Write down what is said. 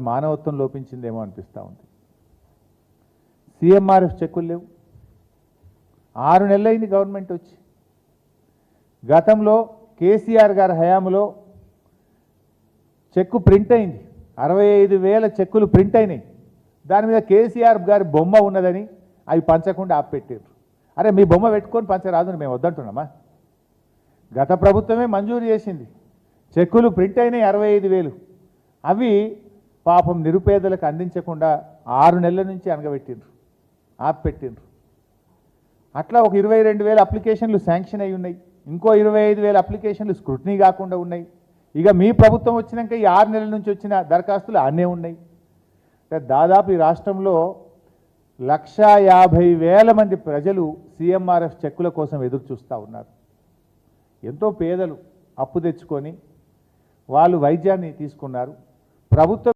మానవత్వం లోపించిందేమో అనిపిస్తూ ఉంది. సీఎంఆర్ఎఫ్ చెక్కులు లేవు. 6 నెలలైంది గవర్నమెంట్ వచ్చి. గతంలో కేసీఆర్ గారి హయాంలో చెక్కు ప్రింట్ అయింది. 65,000 చెక్కులు ప్రింట్ అయినాయి. దాని మీద కేసీఆర్ గారి బొమ్మ ఉన్నదని అవి పంచకుండా ఆపెట్టారు. అరే మీ బొమ్మ పెట్టుకొని పంచరాదు మేము వద్దంటున్నామా? గత ప్రభుత్వమే మంజూరు చేసింది. చెక్కులు ప్రింట్ అయినాయి 65,000. అవి పాపం నిరుపేదలకు అందించకుండా 6 నెలల నుంచి అనగబెట్టిండ్రు, ఆపెట్టిండ్రు. అట్లా ఒక 22,000 అప్లికేషన్లు శాంక్షన్ అయి ఉన్నాయి. ఇంకో 25,000 అప్లికేషన్లు స్క్రూటినీ కాకుండా ఉన్నాయి. ఇక మీ ప్రభుత్వం వచ్చినాక ఈ 6 నెలల నుంచి వచ్చిన దరఖాస్తులు అన్నీ ఉన్నాయి. దాదాపు ఈ రాష్ట్రంలో 150,000 మంది ప్రజలు సీఎంఆర్ఎఫ్ చెక్కుల కోసం ఎదురు చూస్తూ ఉన్నారు. ఎంతో పేదలు అప్పు తెచ్చుకొని వాళ్ళు వైద్యాన్ని తీసుకున్నారు. ప్రభుత్వం